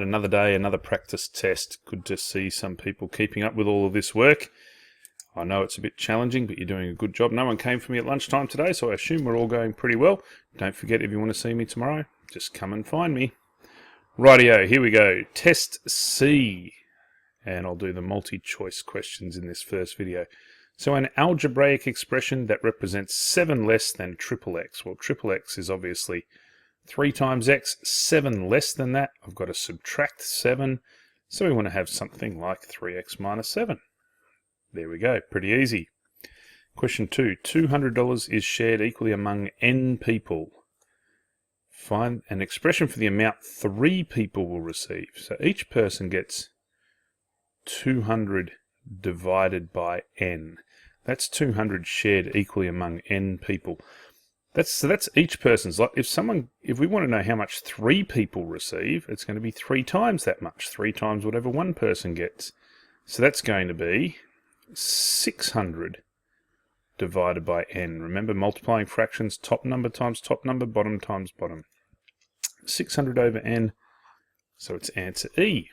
right, another day, another practice test. Good to see some people keeping up with all of this work. I know it's a bit challenging, but you're doing a good job. No one came for me at lunchtime today, so I assume we're all going pretty well. Don't forget, if you want to see me tomorrow, just come and find me. Rightio, here we go. Test C. And I'll do the multi-choice questions in this first video. So an algebraic expression that represents 7 less than triple x. Well, triple x is obviously 3 times x, 7 less than that. I've got to subtract 7. So we want to have something like 3x minus 7. There we go, pretty easy. Question 2. $200 is shared equally among n people. Find an expression for the amount 3 people will receive. So each person gets 200 divided by n. That's 200 shared equally among n people. That's each person's. Like if we want to know how much 3 people receive, it's going to be 3 times that much, 3 times whatever one person gets. So that's going to be 600 divided by n. Remember, multiplying fractions, top number times top number, bottom times bottom. 600 over n, so it's answer E.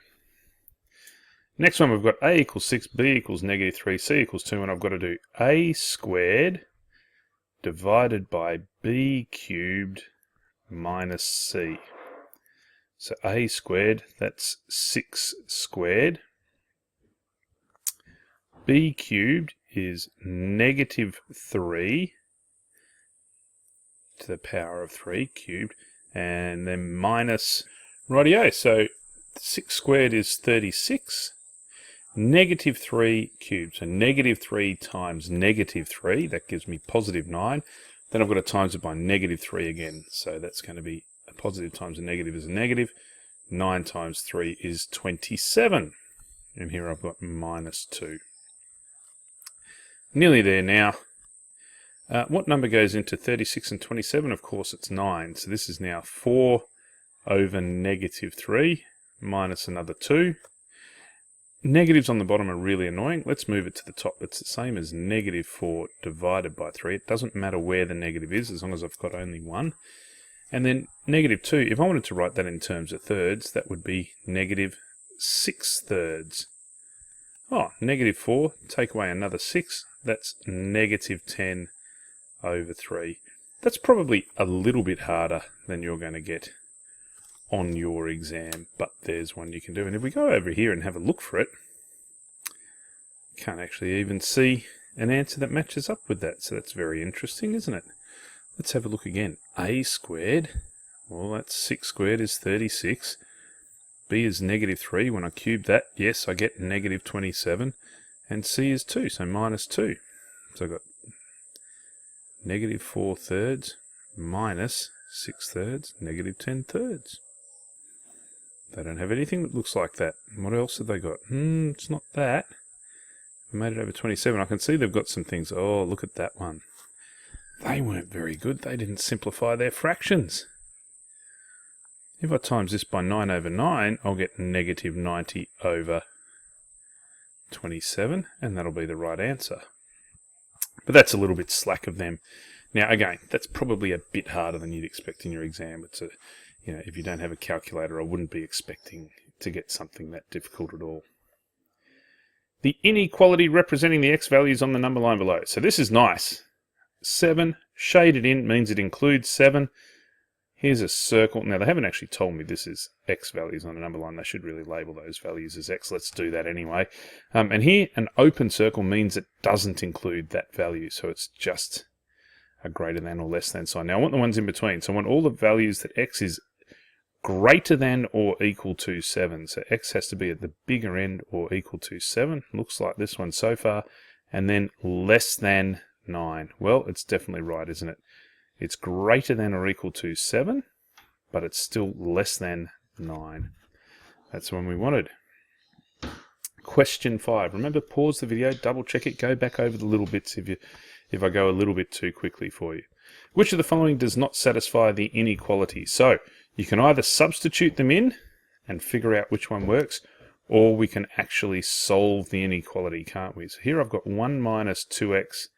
Next one, we've got a equals 6, b equals negative 3, c equals 2, and I've got to do a squared divided by b cubed minus c. So a squared, that's 6 squared. B cubed is negative 3 to the power of 3 cubed, and then minus, rightio, so 6 squared is 36. Negative 3 cubed, so negative 3 times negative 3, that gives me positive 9. Then I've got to times it by negative 3 again, so that's going to be a positive times a negative is a negative. 9 times 3 is 27. And here I've got minus 2. Nearly there now. What number goes into 36 and 27? Of course it's 9, so this is now 4 over negative 3 minus another 2. Negatives on the bottom are really annoying. Let's move it to the top. It's the same as negative 4 divided by 3. It doesn't matter where the negative is as long as I've got only one. And then negative 2, if I wanted to write that in terms of thirds, that would be negative 6 thirds. Oh, negative 4, take away another 6. That's negative 10 over 3. That's probably a little bit harder than you're going to get on your exam, but there's one you can do. And if we go over here and have a look for it, can't actually even see an answer that matches up with that. So that's very interesting, isn't it? Let's have a look again. A squared, well, that's 6 squared is 36. B is negative 3. When I cube that, yes, I get negative 27. And C is 2, so minus 2. So I've got negative 4 thirds minus 6 thirds, negative 10 thirds. They don't have anything that looks like that. What else have they got? It's not that. We made it over 27. I can see they've got some things. Oh, look at that one. They weren't very good. They didn't simplify their fractions. If I times this by 9 over 9, I'll get negative 90 over 27, and that'll be the right answer. But that's a little bit slack of them. Now, again, that's probably a bit harder than you'd expect in your exam. It's a, if you don't have a calculator, I wouldn't be expecting to get something that difficult at all. The inequality representing the x values on the number line below. So this is nice. 7 shaded in means it includes 7. Here's a circle. Now, they haven't actually told me this is x values on the number line. They should really label those values as x. Let's do that anyway. And here, an open circle means it doesn't include that value. So it's just a greater than or less than sign. Now, I want the ones in between. So I want all the values that x is greater than or equal to 7. So x has to be at the bigger end or equal to 7. Looks like this one so far. And then less than 9. Well, it's definitely right, isn't it? It's greater than or equal to 7, but it's still less than 9. That's the one we wanted. Question 5. Remember, pause the video, double check it, go back over the little bits if I go a little bit too quickly for you. Which of the following does not satisfy the inequality? So, you can either substitute them in and figure out which one works, or we can actually solve the inequality, can't we? So here I've got 1 minus 2x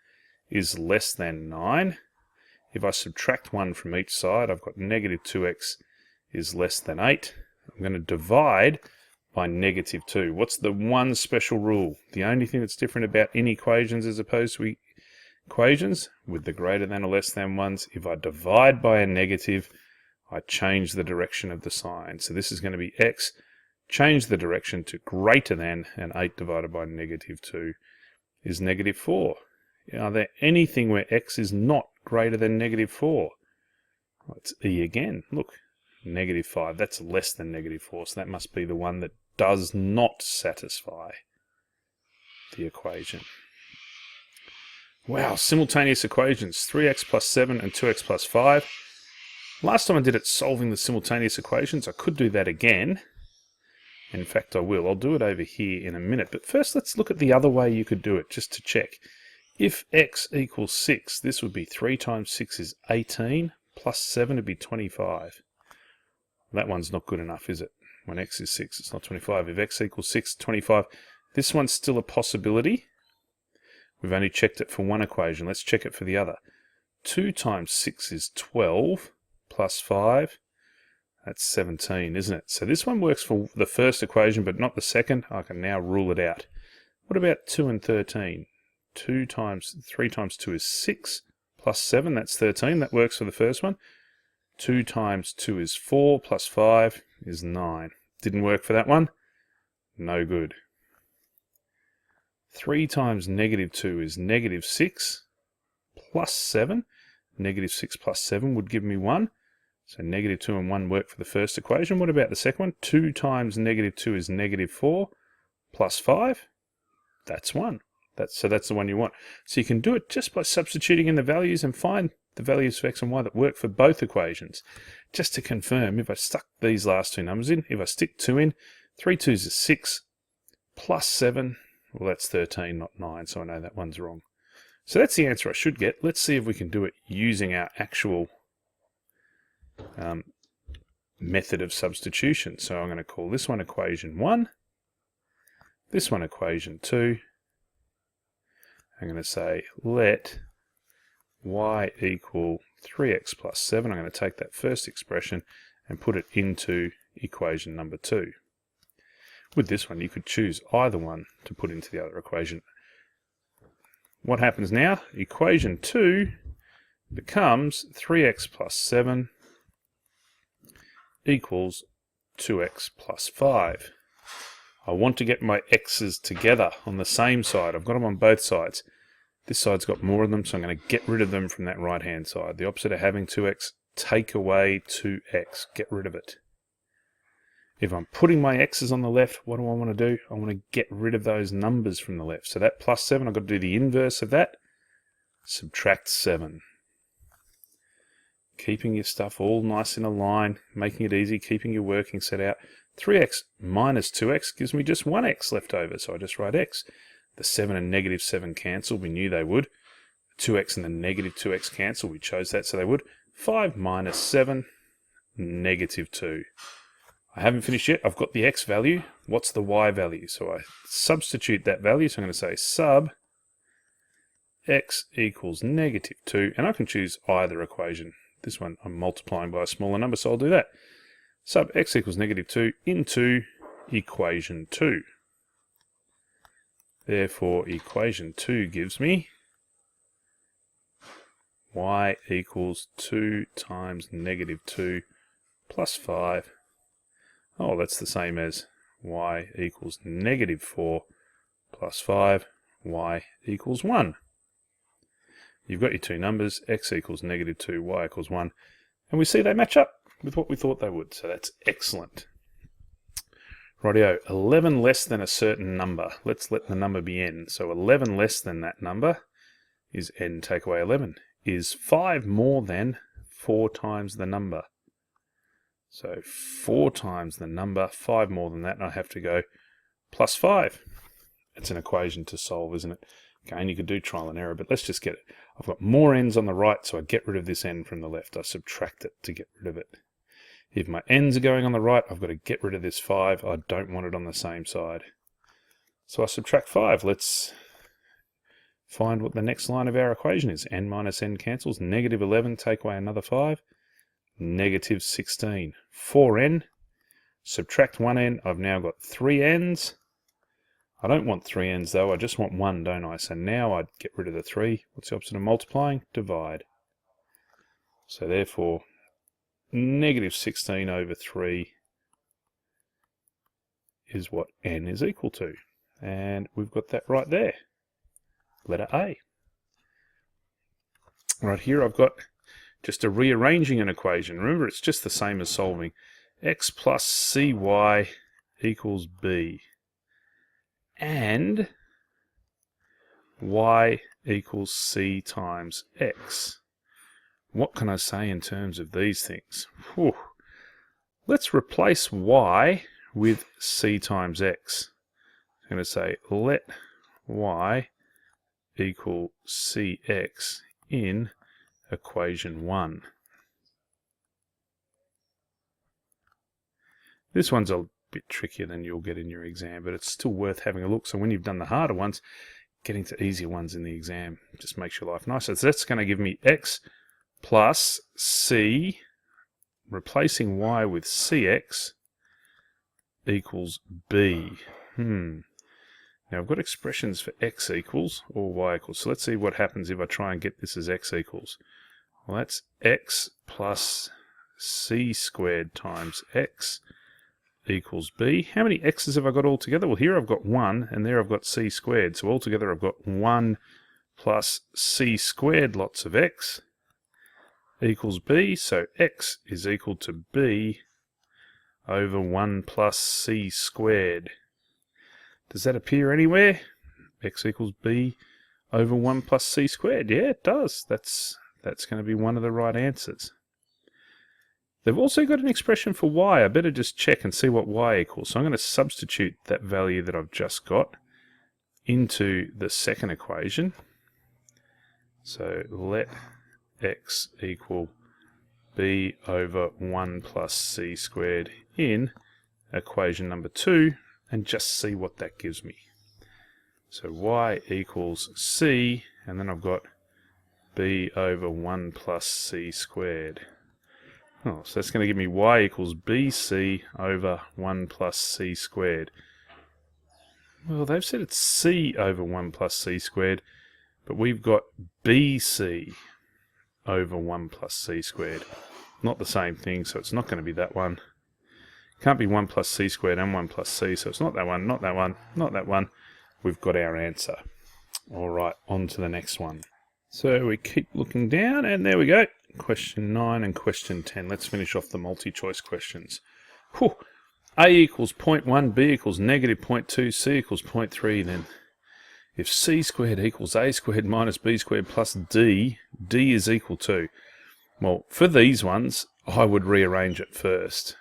is less than 9. If I subtract 1 from each side, I've got negative 2x is less than 8. I'm going to divide by negative 2. What's the one special rule? The only thing that's different about inequations as opposed to equations, with the greater than or less than ones, if I divide by a negative, I change the direction of the sign. So this is going to be x, change the direction to greater than, and 8 divided by negative 2 is negative 4. Are there anything where x is not greater than negative 4? Well, it's e again. Look, negative 5. That's less than negative 4, so that must be the one that does not satisfy the equation. Wow, simultaneous equations, 3x plus 7 and 2x plus 5. Last time I did it solving the simultaneous equations, I could do that again. In fact, I will. I'll do it over here in a minute. But first, let's look at the other way you could do it, just to check. If x equals 6, this would be 3 times 6 is 18, plus 7 would be 25. That one's not good enough, is it? When x is 6, it's not 25. If x equals 6, 25. This one's still a possibility. We've only checked it for one equation. Let's check it for the other. 2 times 6 is 12, plus 5. That's 17, isn't it? So this one works for the first equation, but not the second. I can now rule it out. What about 2 and 13? 3 times 2 is 6, plus 7, that's 13. That works for the first one. 2 times 2 is 4, plus 5 is 9. Didn't work for that one. No good. 3 times negative 2 is negative 6, plus 7. Negative 6 plus 7 would give me 1. So negative 2 and 1 work for the first equation. What about the second one? 2 times negative 2 is negative 4, plus 5. That's 1. So that's the one you want. So you can do it just by substituting in the values and find the values for x and y that work for both equations. Just to confirm, if I stuck these last two numbers in, if I stick 2 in, 3 2s is 6, plus 7, well, that's 13, not 9, so I know that one's wrong. So that's the answer I should get. Let's see if we can do it using our actual method of substitution. So I'm going to call this one equation 1, this one equation 2. I'm going to say let y equal 3x plus 7. I'm going to take that first expression and put it into equation number 2. With this one, you could choose either one to put into the other equation. What happens now? Equation 2 becomes 3x plus 7 equals 2x plus 5. I want to get my x's together on the same side. I've got them on both sides. This side's got more of them, so I'm going to get rid of them from that right-hand side. The opposite of having 2x, take away 2x. Get rid of it. If I'm putting my x's on the left, what do I want to do? I want to get rid of those numbers from the left. So that plus 7, I've got to do the inverse of that. Subtract 7. Keeping your stuff all nice in a line, making it easy, keeping your working set out. 3x minus 2x gives me just 1x left over, so I just write x. The 7 and negative 7 cancel, we knew they would. 2x and the negative 2x cancel, we chose that so they would. 5 minus 7, negative 2. I haven't finished yet, I've got the x value. What's the y value? So I substitute that value, so I'm going to say sub x equals negative 2, and I can choose either equation. This one I'm multiplying by a smaller number, so I'll do that. Sub x equals negative 2 into equation 2. Therefore, equation 2 gives me y equals 2 times negative 2 plus 5. Oh, that's the same as y equals negative 4 plus 5, y equals 1. You've got your two numbers, x equals negative 2, y equals 1, and we see they match up with what we thought they would, so that's excellent. Rightio, 11 less than a certain number. Let's let the number be n. So 11 less than that number is n take away 11. Is 5 more than 4 times the number? So 4 times the number, 5 more than that, and I have to go plus 5. It's an equation to solve, isn't it? Again, you could do trial and error, but let's just get it. I've got more n's on the right, so I get rid of this n from the left. I subtract it to get rid of it. If my n's are going on the right, I've got to get rid of this 5. I don't want it on the same side. So I subtract 5. Let's find what the next line of our equation is. N minus n cancels. Negative 11, take away another 5. Negative 16. 4n. subtract one n, I've now got 3 n's. I don't want 3 n's though, I just want 1, don't I? So now I'd get rid of the 3. What's the opposite of multiplying? Divide. So therefore, negative 16 over 3 is what n is equal to. And we've got that right there. Letter A. Right here I've got just a rearranging an equation. Remember, it's just the same as solving. X plus cy equals b. And y equals c times x. What can I say in terms of these things? Whew. Let's replace y with c times x. I'm going to say let y equal cx in equation 1. This one's a bit trickier than you'll get in your exam, but it's still worth having a look. So when you've done the harder ones, getting to easier ones in the exam just makes your life nicer. So that's going to give me x plus c, replacing y with cx, equals b. Now I've got expressions for x equals or y equals. So let's see what happens if I try and get this as x equals. Well, that's x plus c squared times x equals b. How many x's have I got altogether? Well, here I've got 1, and there I've got c squared. So altogether I've got 1 plus c squared lots of x equals b. So x is equal to b over 1 plus c squared. Does that appear anywhere? X equals b over 1 plus c squared. Yeah, it does. That's going to be one of the right answers. They've also got an expression for y. I better just check and see what y equals. So I'm going to substitute that value that I've just got into the second equation. So let x equal b over 1 plus c squared in equation number 2. And just see what that gives me. So y equals c, and then I've got b over 1 plus c squared. Oh, so that's going to give me y equals bc over 1 plus c squared. Well, they've said it's c over 1 plus c squared, but we've got bc over 1 plus c squared. Not the same thing, so it's not going to be that one. Can't be 1 plus c squared and 1 plus c, so it's not that one, not that one, not that one. We've got our answer. All right, on to the next one. So we keep looking down, and there we go. Question 9 and question 10. Let's finish off the multi-choice questions. Whew. A equals 0.1, B equals negative 0.2, C equals 0.3. Then if C squared equals A squared minus B squared plus D, D is equal to. Well, for these ones, I would rearrange it first.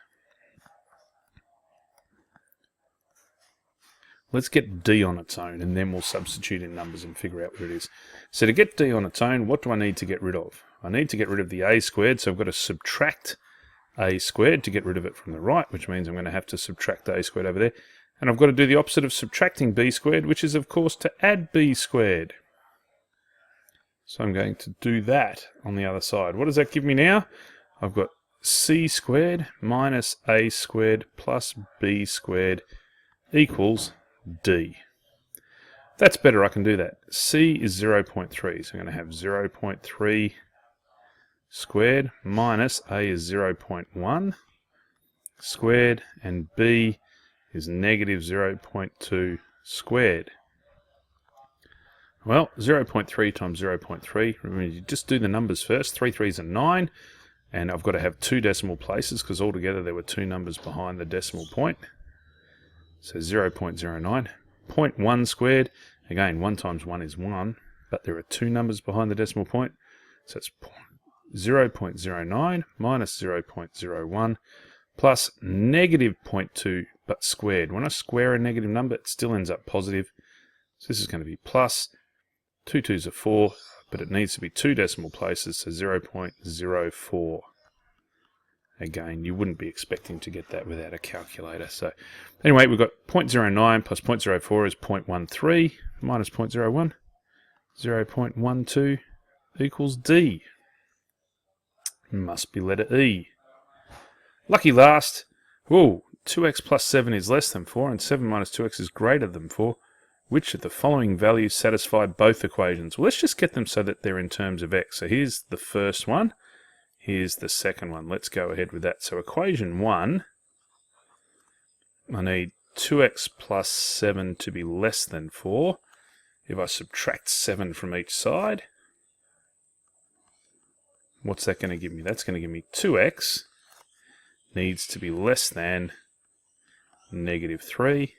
Let's get D on its own, and then we'll substitute in numbers and figure out what it is. So to get D on its own, what do I need to get rid of? I need to get rid of the A squared, so I've got to subtract A squared to get rid of it from the right, which means I'm going to have to subtract A squared over there. And I've got to do the opposite of subtracting B squared, which is, of course, to add B squared. So I'm going to do that on the other side. What does that give me now? I've got C squared minus A squared plus B squared equals D. That's better, I can do that. C is 0.3, so I'm going to have 0.3 squared minus A is 0.1 squared, and B is negative 0.2 squared. Well, 0.3 times 0.3, remember you just do the numbers first. 3 3s are 9, and I've got to have 2 decimal places because altogether there were 2 numbers behind the decimal point. So 0.09, 0.1 squared, again 1 times 1 is 1, but there are 2 numbers behind the decimal point, so it's 0.09 minus 0.01 plus negative 0.2 but squared. When I square a negative number, it still ends up positive, so this is going to be plus 2 2s are 4, but it needs to be 2 decimal places, so 0.04. Again, you wouldn't be expecting to get that without a calculator. So anyway, we've got 0.09 plus 0.04 is 0.13 minus 0.01. 0.12 equals D. Must be letter E. Lucky last. Whoa, 2x plus 7 is less than 4 and 7 minus 2x is greater than 4. Which of the following values satisfy both equations? Well, let's just get them so that they're in terms of x. So here's the first one. Here's the second one. Let's go ahead with that. So equation 1, I need 2x plus 7 to be less than 4. If I subtract 7 from each side, what's that going to give me? That's going to give me 2x needs to be less than negative 3.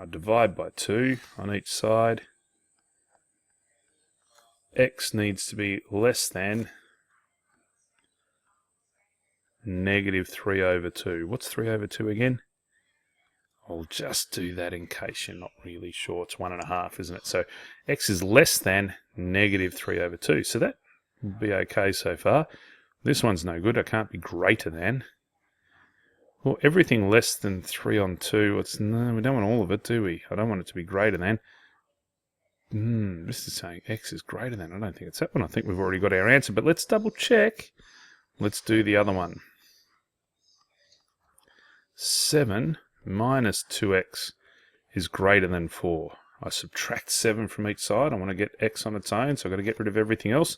I divide by 2 on each side. X needs to be less than negative 3 over 2. What's 3 over 2 again? I'll just do that in case you're not really sure. It's 1.5, isn't it? So x is less than negative 3 over 2. So that would be okay so far. This one's no good. I can't be greater than. Well, everything less than 3 on 2, no, we don't want all of it, do we? I don't want it to be greater than. This is saying x is greater than. I don't think it's that one. I think we've already got our answer, but let's double check. Let's do the other one. 7 minus 2x is greater than 4. I subtract 7 from each side. I want to get x on its own, so I've got to get rid of everything else.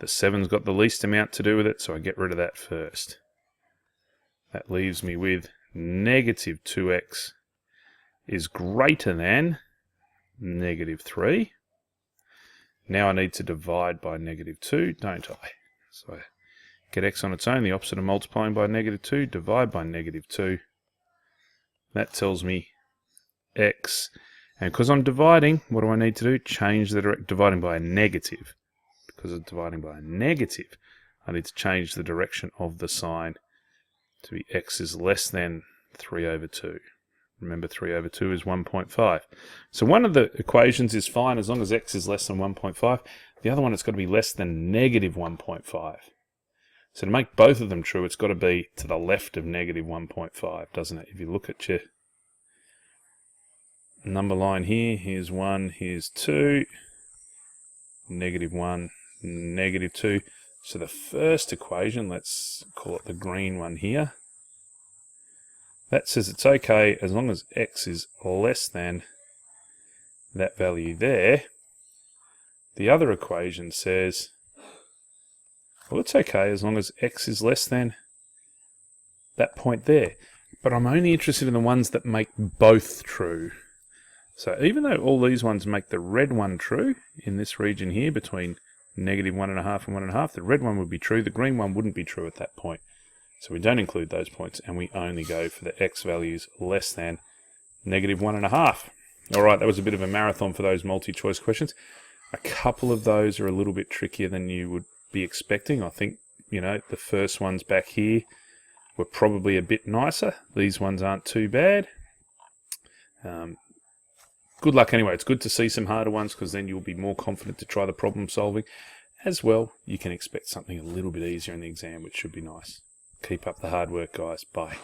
The 7's got the least amount to do with it, so I get rid of that first. That leaves me with negative 2x is greater than negative 3. Now I need to divide by negative 2, don't I? So I get x on its own, the opposite of multiplying by negative 2, divide by negative 2. That tells me x. And because I'm dividing, what do I need to do? Change the direction. Dividing by a negative. Because I'm dividing by a negative, I need to change the direction of the sign to be x is less than 3 over 2. Remember, 3 over 2 is 1.5. So one of the equations is fine as long as x is less than 1.5. The other one, it's got to be less than negative 1.5. So to make both of them true, it's got to be to the left of negative 1.5, doesn't it? If you look at your number line here, here's 1, here's 2, negative 1, negative 2. So the first equation, let's call it the green one here, that says it's okay as long as x is less than that value there. The other equation says, well, it's okay as long as x is less than that point there. But I'm only interested in the ones that make both true. So even though all these ones make the red one true in this region here between negative 1.5 and 1.5, the red one would be true, the green one wouldn't be true at that point. So we don't include those points and we only go for the x values less than negative 1.5. Alright, that was a bit of a marathon for those multi-choice questions. A couple of those are a little bit trickier than you would be expecting. I think, the first ones back here were probably a bit nicer. These ones aren't too bad. Good luck anyway. It's good to see some harder ones because then you'll be more confident to try the problem solving. As well, you can expect something a little bit easier in the exam, which should be nice. Keep up the hard work, guys. Bye.